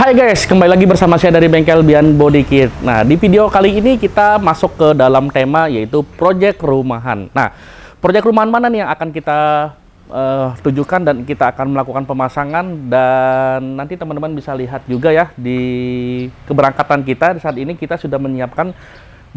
Hai guys, kembali lagi bersama saya dari Bengkel Bian Body Kit. Nah, di video kali ini kita masuk ke dalam tema yaitu proyek rumahan. Nah, proyek rumahan mana nih yang akan kita tujukan dan kita akan melakukan pemasangan, dan nanti teman-teman bisa lihat juga ya di keberangkatan kita. Saat ini kita sudah menyiapkan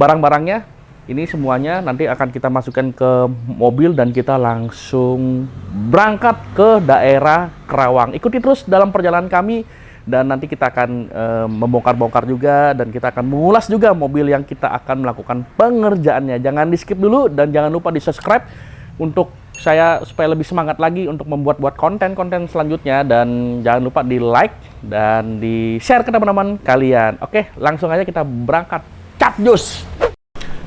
barang-barangnya. Ini semuanya nanti akan kita masukkan ke mobil dan kita langsung berangkat ke daerah Kerawang. Ikuti terus dalam perjalanan kami. Dan nanti kita akan membongkar-bongkar juga, dan kita akan mengulas juga mobil yang kita akan melakukan pengerjaannya. Jangan di skip dulu dan jangan lupa di subscribe untuk saya supaya lebih semangat lagi untuk membuat konten-konten selanjutnya, dan jangan lupa di like dan di share ke teman-teman kalian. Oke, langsung aja kita berangkat. Capjus!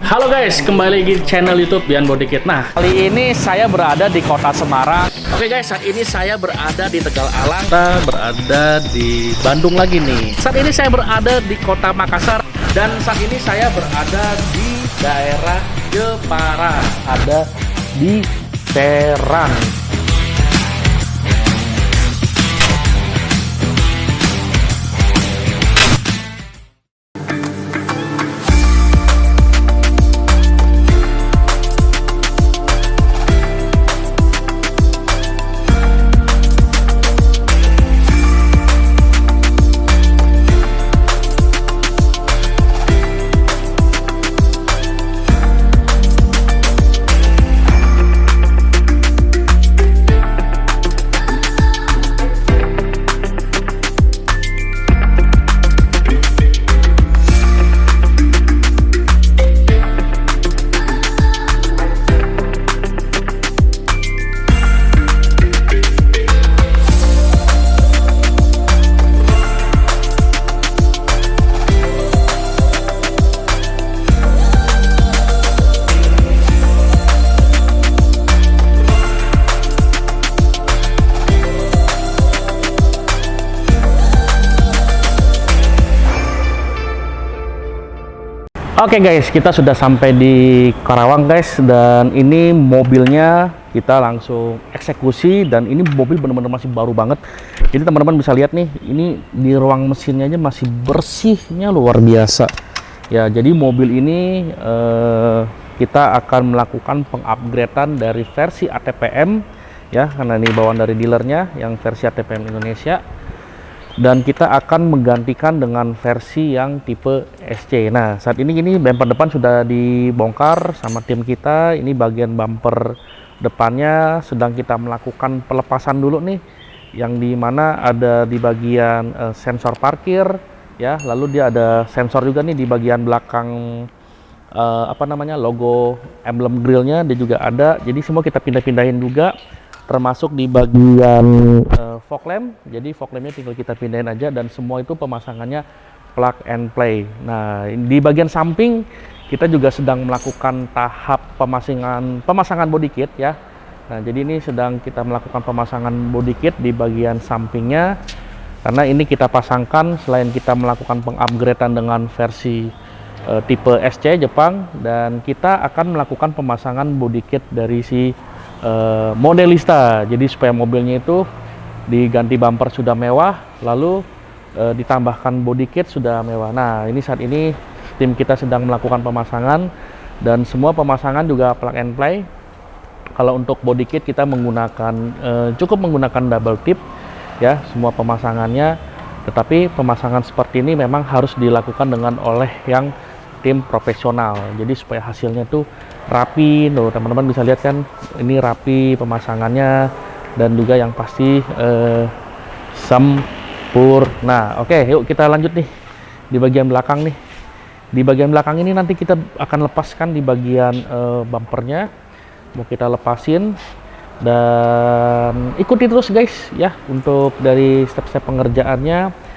Halo guys, kembali lagi di channel YouTube Bian Body Kit. Nah, kali ini saya berada di kota Semarang. Oke guys, saat ini saya berada di Tegal Alang. Kita berada di Bandung lagi nih. Saat ini saya berada di kota Makassar. Dan saat ini saya berada di daerah Jepara. Ada di Serang. Oke guys, kita sudah sampai di Karawang guys, dan ini mobilnya kita langsung eksekusi, dan ini mobil benar-benar masih baru banget. Jadi teman-teman bisa lihat nih, ini di ruang mesinnya aja masih bersihnya luar biasa. Ya, jadi mobil ini kita akan melakukan pengupgradean dari versi ATPM ya, karena ini bawaan dari dealernya yang versi ATPM Indonesia. Dan kita akan menggantikan dengan versi yang tipe SC. Nah, saat ini bumper depan sudah dibongkar sama tim kita. Ini bagian bumper depannya sedang kita melakukan pelepasan dulu nih, yang dimana ada di bagian sensor parkir ya. Lalu dia ada sensor juga nih di bagian belakang logo emblem grillnya, dia juga ada. Jadi semua kita pindah-pindahin juga, termasuk di bagian fog lamp. Jadi fog lampnya tinggal kita pindahin aja, dan semua itu pemasangannya plug and play. Nah, di bagian samping kita juga sedang melakukan tahap pemasangan body kit ya. Nah, jadi ini sedang kita melakukan pemasangan body kit di bagian sampingnya, karena ini kita pasangkan selain kita melakukan pengupgradean dengan versi tipe SC Jepang, dan kita akan melakukan pemasangan body kit dari si Modelista. Jadi supaya mobilnya itu diganti bumper sudah mewah, lalu ditambahkan body kit sudah mewah. Nah, ini saat ini tim kita sedang melakukan pemasangan, dan semua pemasangan juga plug and play. Kalau untuk body kit kita cukup menggunakan double tip ya, semua pemasangannya. Tetapi pemasangan seperti ini memang harus dilakukan oleh yang tim profesional. Jadi supaya hasilnya tuh rapi. Tuh teman-teman bisa lihat kan, ini rapi pemasangannya, dan juga yang pasti sempurna. Oke, yuk kita lanjut nih di bagian belakang nih. Di bagian belakang ini nanti kita akan lepaskan di bagian bumpernya, mau kita lepasin, dan ikuti terus guys ya untuk dari step-step pengerjaannya.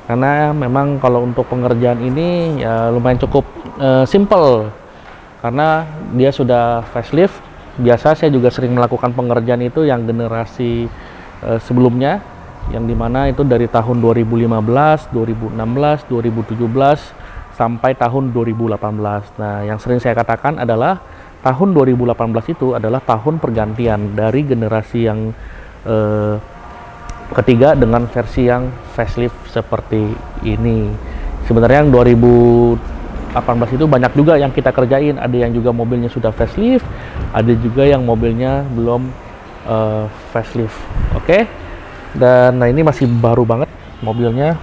Karena memang kalau untuk pengerjaan ini ya lumayan cukup simple, karena dia sudah facelift. Biasa saya juga sering melakukan pengerjaan itu yang generasi sebelumnya, yang dimana itu dari tahun 2015, 2016, 2017 sampai tahun 2018. Nah, yang sering saya katakan adalah tahun 2018 itu adalah tahun pergantian dari generasi yang ketiga dengan versi yang facelift seperti ini. Sebenarnya yang 2018 itu banyak juga yang kita kerjain, ada yang juga mobilnya sudah facelift, ada juga yang mobilnya belum facelift. Oke. Dan nah ini masih baru banget mobilnya,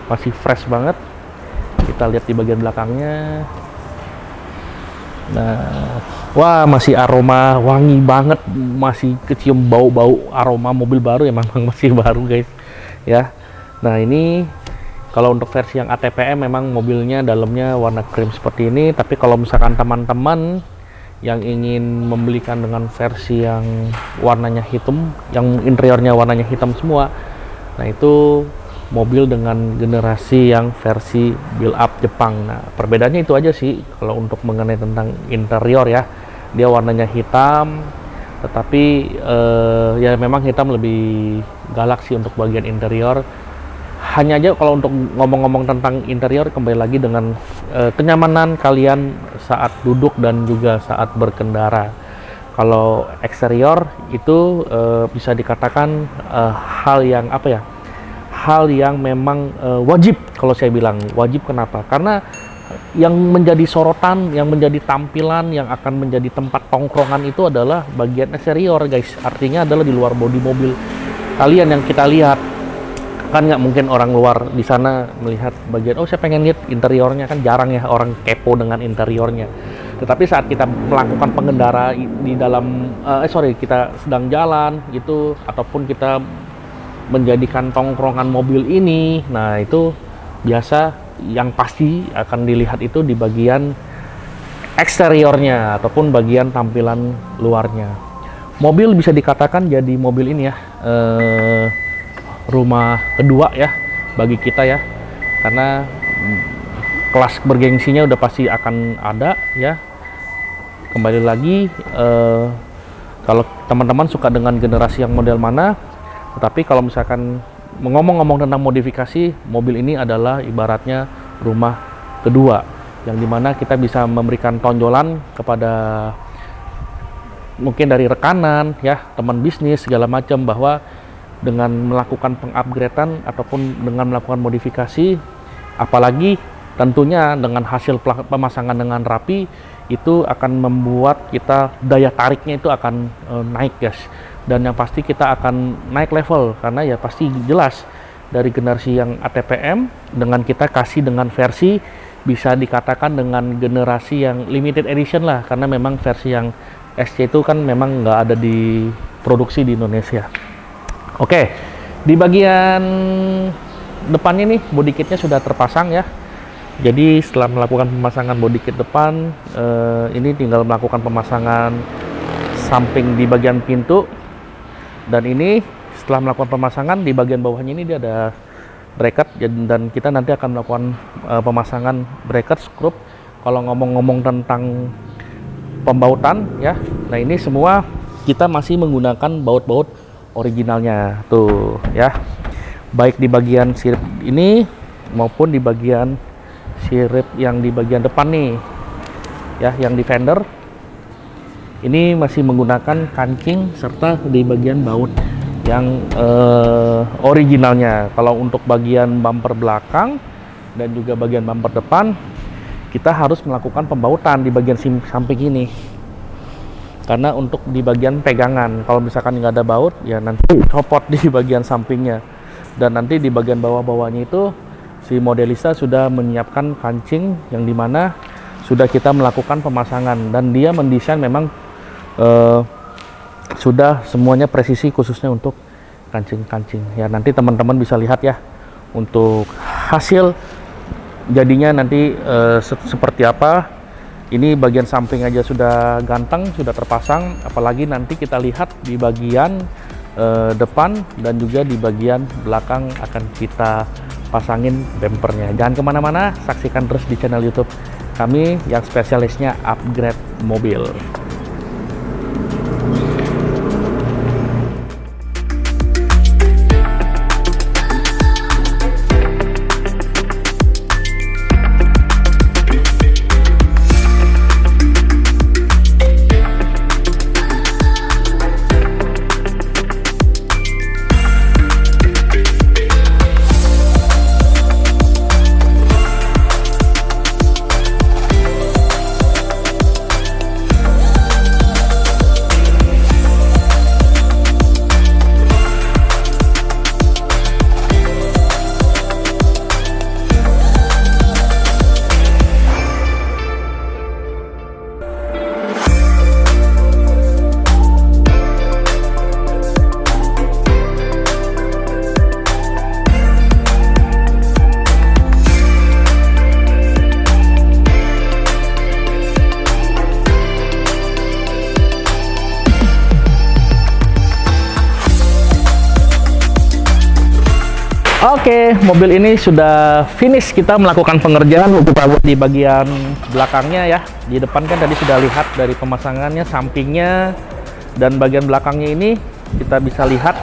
masih fresh banget. Kita lihat di bagian belakangnya. Nah, wah masih aroma wangi banget, masih kecium bau-bau aroma mobil baru ya, memang masih baru guys ya. Nah ini kalau untuk versi yang ATPM memang mobilnya dalamnya warna krim seperti ini, tapi kalau misalkan teman-teman yang ingin membelikan dengan versi yang warnanya hitam, yang interiornya warnanya hitam semua, nah itu mobil dengan generasi yang versi build up Jepang. Nah, perbedaannya itu aja sih kalau untuk mengenai tentang interior ya. Dia warnanya hitam, tetapi ya memang hitam lebih galak sih untuk bagian interior. Hanya aja kalau untuk ngomong-ngomong tentang interior, kembali lagi dengan kenyamanan kalian saat duduk dan juga saat berkendara. Kalau eksterior itu bisa dikatakan hal yang apa ya? Hal yang memang wajib, kalau saya bilang wajib. Kenapa? Karena yang menjadi sorotan, yang menjadi tampilan, yang akan menjadi tempat tongkrongan itu adalah bagian eksterior guys. Artinya adalah di luar bodi mobil kalian yang kita lihat. Kan nggak mungkin orang luar di sana melihat bagian, oh saya pengen lihat interiornya, kan jarang ya orang kepo dengan interiornya. Tetapi saat kita melakukan pengendara di dalam kita sedang jalan gitu, ataupun kita menjadikan tongkrongan mobil ini, nah itu biasa yang pasti akan dilihat itu di bagian eksteriornya ataupun bagian tampilan luarnya. Mobil bisa dikatakan jadi mobil ini ya, rumah kedua ya bagi kita ya, karena kelas bergengsinya udah pasti akan ada ya. Kembali lagi kalau teman-teman suka dengan generasi yang model mana. Tetapi kalau misalkan ngomong-ngomong tentang modifikasi, mobil ini adalah ibaratnya rumah kedua, yang dimana kita bisa memberikan tonjolan kepada mungkin dari rekanan ya, teman bisnis segala macam, bahwa dengan melakukan pengupgradean ataupun dengan melakukan modifikasi, apalagi tentunya dengan hasil pemasangan dengan rapi, itu akan membuat kita daya tariknya itu akan naik guys. Dan yang pasti kita akan naik level, karena ya pasti jelas dari generasi yang ATPM dengan kita kasih dengan versi bisa dikatakan dengan generasi yang limited edition lah, karena memang versi yang SC itu kan memang nggak ada di produksi di Indonesia. Oke, di bagian depannya nih body kitnya sudah terpasang ya. Jadi setelah melakukan pemasangan body kit depan, ini tinggal melakukan pemasangan samping di bagian pintu. Dan ini setelah melakukan pemasangan di bagian bawahnya ini dia ada bracket, dan kita nanti akan melakukan pemasangan bracket skrup. Kalau ngomong-ngomong tentang pembautan ya, nah ini semua kita masih menggunakan baut-baut originalnya tuh ya, baik di bagian sirip ini maupun di bagian sirip yang di bagian depan nih ya, yang di fender ini masih menggunakan kancing serta di bagian baut yang originalnya. Kalau untuk bagian bumper belakang dan juga bagian bumper depan, kita harus melakukan pembautan di bagian samping ini. Karena untuk di bagian pegangan, kalau misalkan nggak ada baut, ya nanti copot di bagian sampingnya. Dan nanti di bagian bawah-bawahnya itu, si modelista sudah menyiapkan kancing yang dimana sudah kita melakukan pemasangan. Dan dia mendesain memang sudah semuanya presisi khususnya untuk kancing-kancing. Ya nanti teman-teman bisa lihat ya untuk hasil jadinya nanti seperti apa. Ini bagian samping aja sudah ganteng, sudah terpasang, apalagi nanti kita lihat di bagian depan dan juga di bagian belakang akan kita pasangin bempernya. Jangan kemana-mana, saksikan terus di channel YouTube kami yang spesialisnya upgrade mobil. Oke, mobil ini sudah finish. Kita melakukan pengerjaan untuk di bagian belakangnya ya. Di depan kan tadi sudah lihat dari pemasangannya, sampingnya dan bagian belakangnya ini kita bisa lihat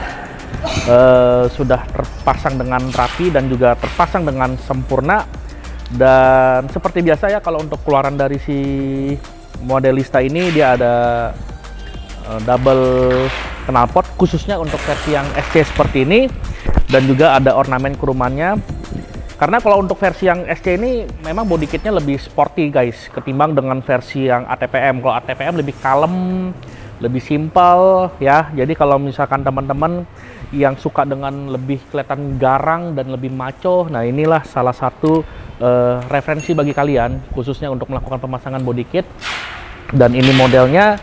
sudah terpasang dengan rapi dan juga terpasang dengan sempurna. Dan seperti biasa ya, kalau untuk keluaran dari si Modelista ini dia ada double knalpot khususnya untuk versi yang SC seperti ini, dan juga ada ornamen kurumannya. Karena kalau untuk versi yang SC ini memang body kitnya lebih sporty guys ketimbang dengan versi yang ATPM. Kalau ATPM lebih kalem, lebih simpel ya. Jadi kalau misalkan teman-teman yang suka dengan lebih kelihatan garang dan lebih maco, nah inilah salah satu referensi bagi kalian khususnya untuk melakukan pemasangan body kit. Dan ini modelnya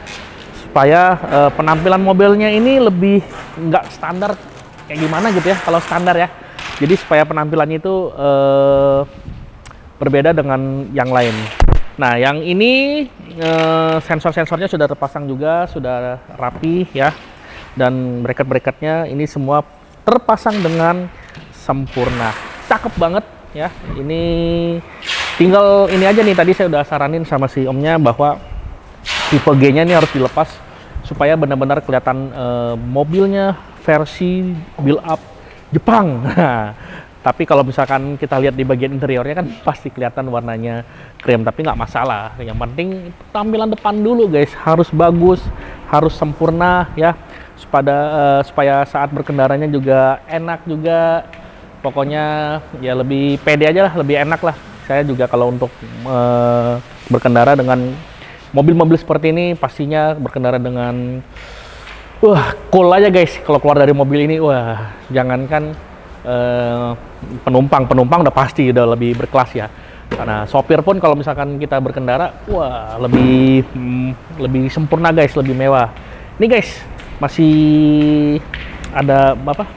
supaya penampilan mobilnya ini lebih nggak standar kayak gimana gitu ya kalau standar ya. Jadi supaya penampilannya itu berbeda dengan yang lain. Nah, yang ini sensor-sensornya sudah terpasang juga, sudah rapi ya. Dan bracket-bracketnya ini semua terpasang dengan sempurna. Cakep banget ya. Ini tinggal ini aja nih, tadi saya udah saranin sama si omnya bahwa tipe G-nya ini harus dilepas supaya benar-benar kelihatan mobilnya versi build up Jepang. Nah, tapi kalau misalkan kita lihat di bagian interiornya kan pasti kelihatan warnanya krem, tapi nggak masalah. Yang penting tampilan depan dulu guys, harus bagus, harus sempurna ya, supaya saat berkendaranya juga enak juga. Pokoknya ya lebih pede aja lah, lebih enak lah. Saya juga kalau untuk berkendara dengan mobil-mobil seperti ini pastinya berkendara dengan cool aja guys. Kalau keluar dari mobil ini, wah, jangankan penumpang udah pasti udah lebih berkelas ya. Karena sopir pun kalau misalkan kita berkendara, wah, lebih sempurna guys, lebih mewah. Ini guys, masih ada apa?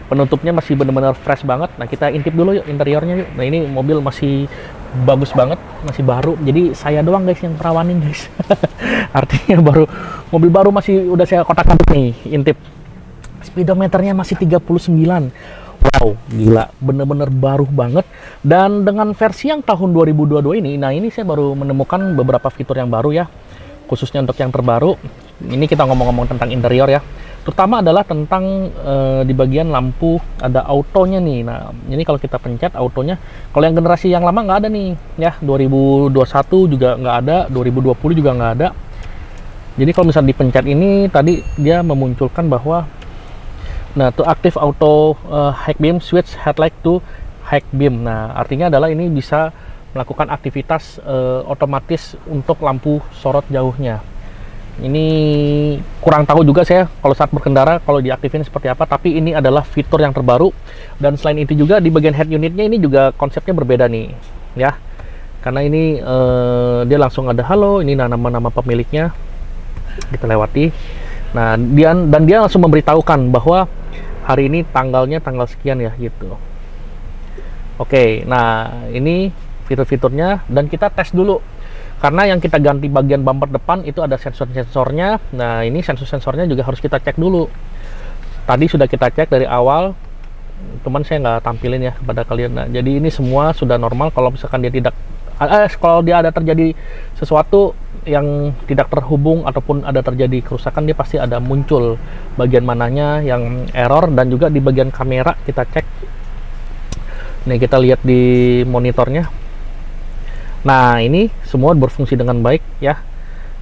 Penutupnya masih benar-benar fresh banget. Nah, kita intip dulu yuk interiornya yuk. Nah, ini mobil masih bagus banget, masih baru. Jadi saya doang guys yang perawanin guys. Artinya mobil baru masih udah saya kotak-katik nih, intip. Speedometernya masih 39. Wow, gila, bener-bener baru banget. Dan dengan versi yang tahun 2022 ini, nah ini saya baru menemukan beberapa fitur yang baru ya, khususnya untuk yang terbaru. Ini kita ngomong-ngomong tentang interior ya. Terutama adalah tentang di bagian lampu ada autonya nih. Nah, ini kalau kita pencet autonya, kalau yang generasi yang lama nggak ada nih ya, 2021 juga nggak ada, 2020 juga nggak ada. Jadi kalau misalnya dipencet ini tadi dia memunculkan bahwa to active auto high beam switch headlight to high beam. Nah, artinya adalah ini bisa melakukan aktivitas otomatis untuk lampu sorot jauhnya. Ini kurang tahu juga saya kalau saat berkendara kalau diaktifin seperti apa, tapi ini adalah fitur yang terbaru. Dan selain itu juga di bagian head unitnya ini juga konsepnya berbeda nih ya, karena ini dia langsung ada halo, ini nama-nama pemiliknya kita lewati. Nah, dia langsung memberitahukan bahwa hari ini tanggalnya tanggal sekian ya gitu. Oke, nah ini fitur-fiturnya dan kita tes dulu. Karena yang kita ganti bagian bumper depan itu ada sensor-sensornya. Nah, ini sensor-sensornya juga harus kita cek dulu. Tadi sudah kita cek dari awal, cuman saya nggak tampilin ya kepada kalian. Nah, jadi ini semua sudah normal. Kalau misalkan dia kalau dia ada terjadi sesuatu yang tidak terhubung ataupun ada terjadi kerusakan, dia pasti ada muncul bagian mananya yang error. Dan juga di bagian kamera kita cek. Nih, kita lihat di monitornya. Nah, ini semua berfungsi dengan baik ya.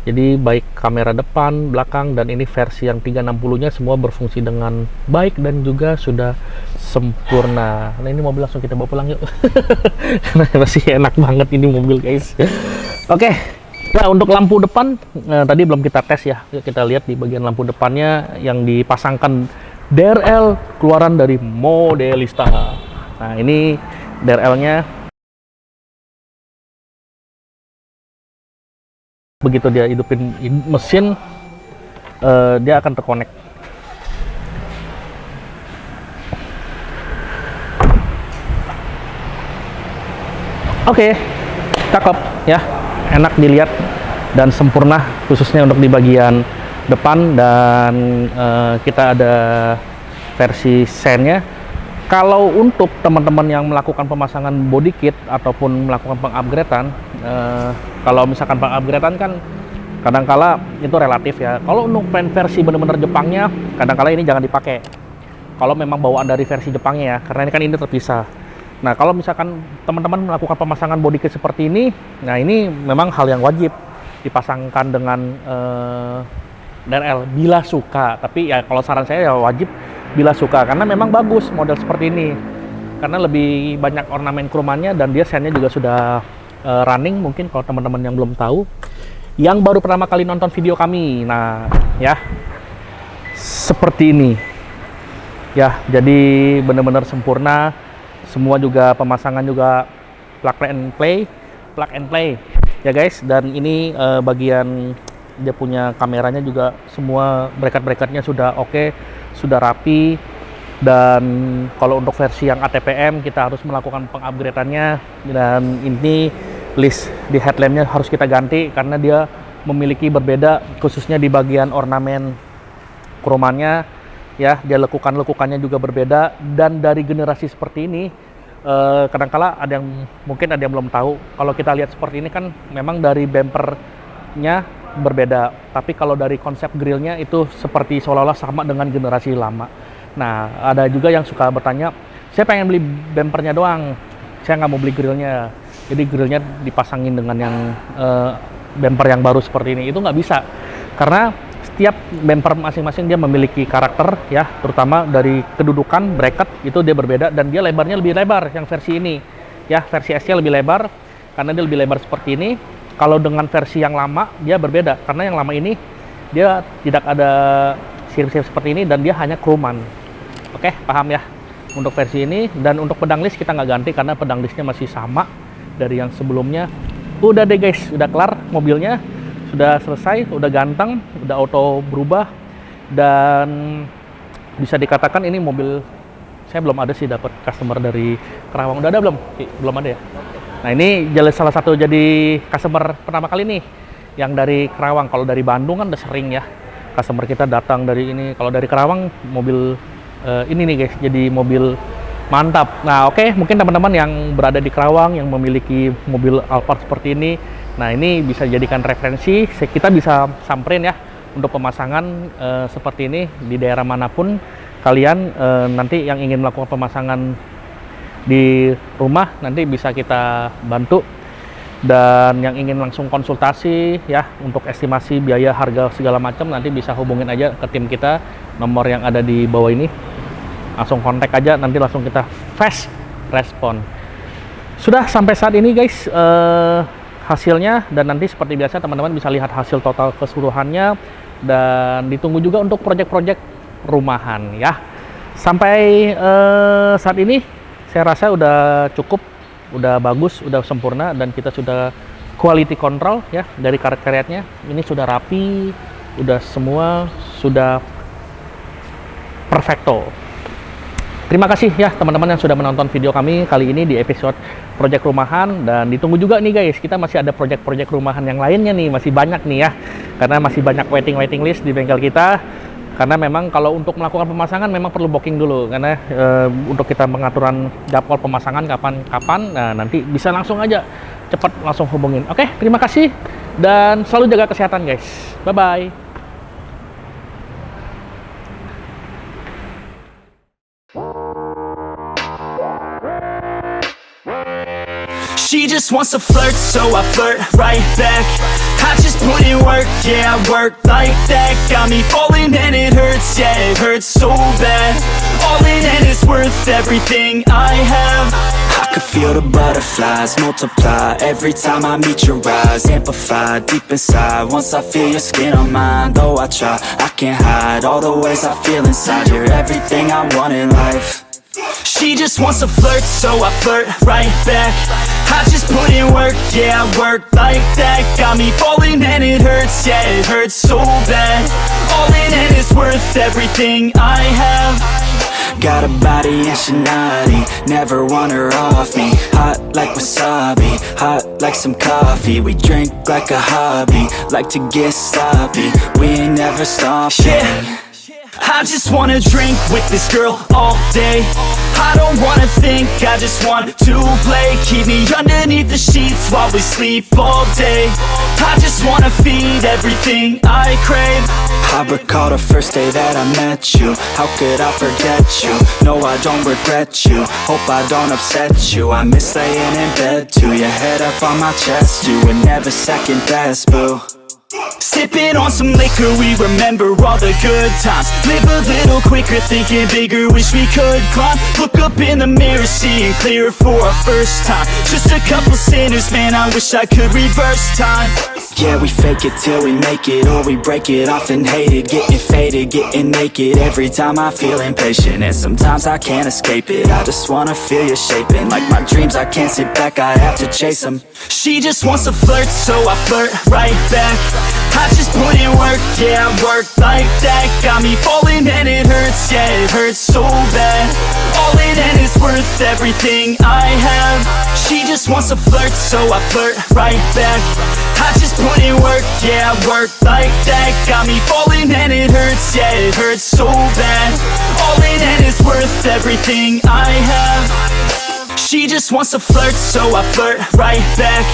Jadi baik kamera depan, belakang, dan ini versi yang 360-nya semua berfungsi dengan baik dan juga sudah sempurna. Nah, ini mobil langsung kita bawa pulang yuk. Karena masih enak banget ini mobil guys. Oke. Nah, untuk lampu depan tadi belum kita tes ya. Yuk kita lihat di bagian lampu depannya yang dipasangkan DRL keluaran dari Modelista. Nah, ini DRL-nya. Begitu dia hidupin mesin, dia akan terkonek. Oke, cakep ya, enak dilihat dan sempurna khususnya untuk di bagian depan. Dan kita ada versi sennya. Kalau untuk teman-teman yang melakukan pemasangan body kit ataupun melakukan pengupgradean, kalau misalkan pengupgradean kan kadangkala itu relatif ya. Kalau untuk versi benar-benar Jepangnya, kadangkala ini jangan dipakai. Kalau memang bawaan dari versi Jepangnya ya, karena ini kan ini terpisah. Nah, kalau misalkan teman-teman melakukan pemasangan body kit seperti ini, nah ini memang hal yang wajib dipasangkan dengan DRL bila suka. Tapi ya kalau saran saya ya wajib bila suka, karena memang bagus model seperti ini, karena lebih banyak ornamen kromannya dan dia sennya juga sudah running. Mungkin kalau teman-teman yang belum tahu, yang baru pertama kali nonton video kami, nah ya seperti ini ya, jadi benar-benar sempurna semua, juga pemasangan juga plug and play ya guys. Dan ini bagian dia punya kameranya juga semua bracket-bracketnya sudah oke, sudah rapi. Dan kalau untuk versi yang ATPM kita harus melakukan pengupgradeannya, dan ini list di headlampnya harus kita ganti karena dia memiliki berbeda, khususnya di bagian ornamen kromannya ya, dia lekukannya juga berbeda. Dan dari generasi seperti ini kadangkala ada yang mungkin ada yang belum tahu, kalau kita lihat seperti ini kan memang dari bumpernya berbeda, tapi kalau dari konsep grillnya itu seperti seolah-olah sama dengan generasi lama. Nah, ada juga yang suka bertanya, saya pengen beli bumpernya doang, saya nggak mau beli grillnya. Jadi grillnya dipasangin dengan yang bumper yang baru seperti ini, itu nggak bisa, karena setiap bumper masing-masing dia memiliki karakter ya, terutama dari kedudukan bracket itu dia berbeda, dan dia lebarnya lebih lebar yang versi ini ya, versi S-nya lebih lebar karena dia lebih lebar seperti ini. Kalau dengan versi yang lama dia berbeda, karena yang lama ini dia tidak ada sirip-sirip seperti ini dan dia hanya kroman. Oke, paham ya untuk versi ini. Dan untuk pedang list kita nggak ganti karena pedang listnya masih sama dari yang sebelumnya. Udah deh guys, udah kelar mobilnya, sudah selesai, udah ganteng, udah auto berubah, dan bisa dikatakan ini mobil saya belum ada sih dapat customer dari Karawang. Udah ada belum? Belum ada ya. Nah, ini salah satu jadi customer pertama kali nih yang dari Karawang. Kalau dari Bandung kan udah sering ya customer kita datang dari ini. Kalau dari Karawang mobil ini nih guys, jadi mobil mantap. Nah, oke, mungkin teman-teman yang berada di Karawang yang memiliki mobil Alphard seperti ini, nah ini bisa dijadikan referensi. Kita bisa samperin ya untuk pemasangan seperti ini di daerah manapun kalian nanti yang ingin melakukan pemasangan di rumah, nanti bisa kita bantu. Dan yang ingin langsung konsultasi ya untuk estimasi biaya, harga segala macam, nanti bisa hubungin aja ke tim kita, nomor yang ada di bawah ini, langsung kontak aja, nanti langsung kita fast respon. Sudah sampai saat ini guys hasilnya, dan nanti seperti biasa teman-teman bisa lihat hasil total keseluruhannya, dan ditunggu juga untuk project-project rumahan ya. Sampai saat ini saya rasa udah cukup, udah bagus, udah sempurna, dan kita sudah quality control ya dari karet-karetnya. Ini sudah rapi, udah semua sudah perfecto. Terima kasih ya teman-teman yang sudah menonton video kami kali ini di episode project rumahan, dan ditunggu juga nih guys, kita masih ada project-project rumahan yang lainnya nih, masih banyak nih ya, karena masih banyak waiting list di bengkel kita. Karena memang kalau untuk melakukan pemasangan memang perlu booking dulu, karena untuk kita pengaturan jadwal pemasangan kapan-kapan, nah nanti bisa langsung aja cepat langsung hubungin. Oke, terima kasih dan selalu jaga kesehatan guys. Bye bye. She just wants to flirt, so I flirt right back. I just put in work, yeah, I work like that. Got me falling and it hurts, yeah, it hurts so bad. All in and it's worth everything I have. I could feel the butterflies multiply every time I meet your eyes. Amplify deep inside once I feel your skin on mine. Though I try, I can't hide all the ways I feel inside. You're everything I want in life. She just wants to flirt, so I flirt right back. I just put in work, yeah, I work like that. Got me falling and it hurts, yeah, it hurts so bad. All in and it's worth everything I have. Got a body and she naughty, never want her off me. Hot like wasabi, hot like some coffee. We drink like a hobby, like to get sloppy. We ain't never stopping. Yeah. I just wanna drink with this girl all day. I don't wanna think, I just want to play. Keep me underneath the sheets while we sleep all day. I just wanna feed everything I crave. I recall the first day that I met you. How could I forget you? No, I don't regret you. Hope I don't upset you. I miss laying in bed too. Your head up on my chest, you were never second best, boo. Sipping on some liquor, we remember all the good times. Live a little quicker, thinking bigger, wish we could climb. Look up in the mirror, seeing clearer for our first time. Just a couple sinners, man, I wish I could reverse time. Yeah, we fake it till we make it, or we break it off and hate it. Getting faded, getting naked, every time I feel impatient. And sometimes I can't escape it, I just wanna feel you shaping. Like my dreams, I can't sit back, I have to chase them. She just wants to flirt, so I flirt right back. I just put in work, yeah, I work like that. Got me falling and it hurts, yeah, it hurts so bad. All in and it's worth everything I have. She just wants to flirt, so I flirt right back. I just put in work, yeah, I work like that. Got me falling and it hurts, yeah, it hurts so bad. All in and it's worth everything I have. She just wants to flirt, so I flirt right back.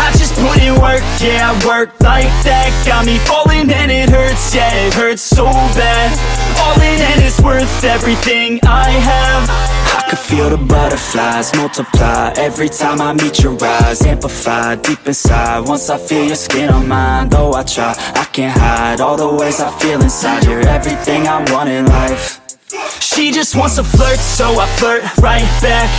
I just put in work, yeah, I work like that. Got me falling and it hurts, yeah, it hurts so bad. All in and it's worth everything I have. I could feel the butterflies multiply every time I meet your eyes. Amplify deep inside once I feel your skin on mine. Though I try, I can't hide all the ways I feel inside. You're everything I want in life. She just wants to flirt, so I flirt right back.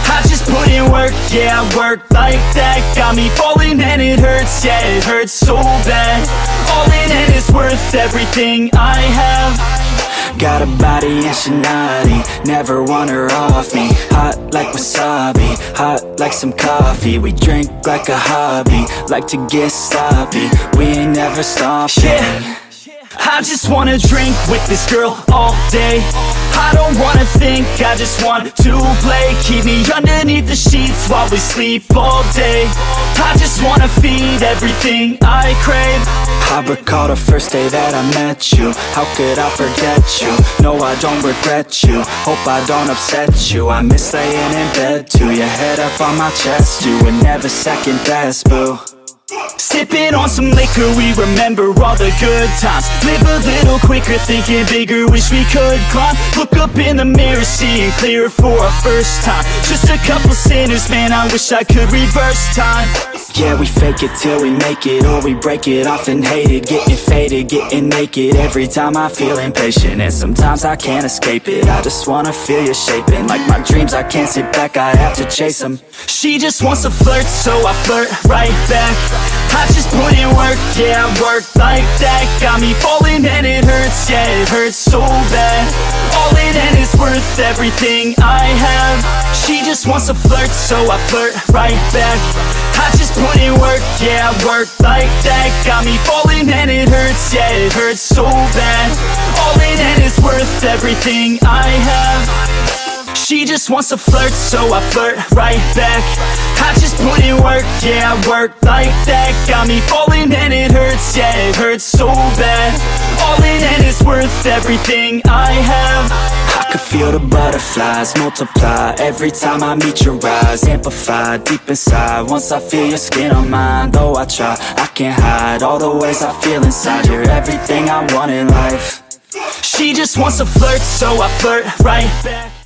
I just put in work, yeah, I work like that. Got me falling and it hurts, yeah, it hurts so bad. All in and it's worth everything I have. Got a body and she naughty, never want her off me. Hot like wasabi, hot like some coffee. We drink like a hobby, like to get sloppy. We ain't never stopping. Yeah. I just wanna drink with this girl all day. I don't wanna think, I just want to play. Keep me underneath the sheets while we sleep all day. I just wanna feed everything I crave. I recall the first day that I met you. How could I forget you? No, I don't regret you. Hope I don't upset you. I miss laying in bed too. Your head up on my chest, you were never second best, boo. Sipping on some liquor, we remember all the good times. Live a little quicker, thinking bigger, wish we could climb. Look up in the mirror, seeing clearer for our first time. Just a couple sinners, man, I wish I could reverse time. Yeah, we fake it till we make it, or we break it off and hate it. Getting faded, getting naked, every time I feel impatient. And sometimes I can't escape it, I just wanna feel you shaping. Like my dreams, I can't sit back, I have to chase them. She just wants to flirt, so I flirt right back. I just put in work, yeah, I work like that. Got me falling and it hurts, yeah, it hurts so bad. All in and it's worth everything I have. She just wants to flirt, so I flirt right back. I just put in work, yeah, I work like that. Got me falling and it hurts, yeah, it hurts so bad. All in and it's worth everything I have. She just wants to flirt, so I flirt right back. I just put in work, yeah, I work like that. Got me falling and it hurts, yeah, it hurts so bad. All in and it's worth everything I have. I could feel the butterflies multiply every time I meet your eyes. Amplify deep inside once I feel your skin on mine. Though I try, I can't hide all the ways I feel inside. You're everything I want in life. She just wants to flirt, so I flirt right back.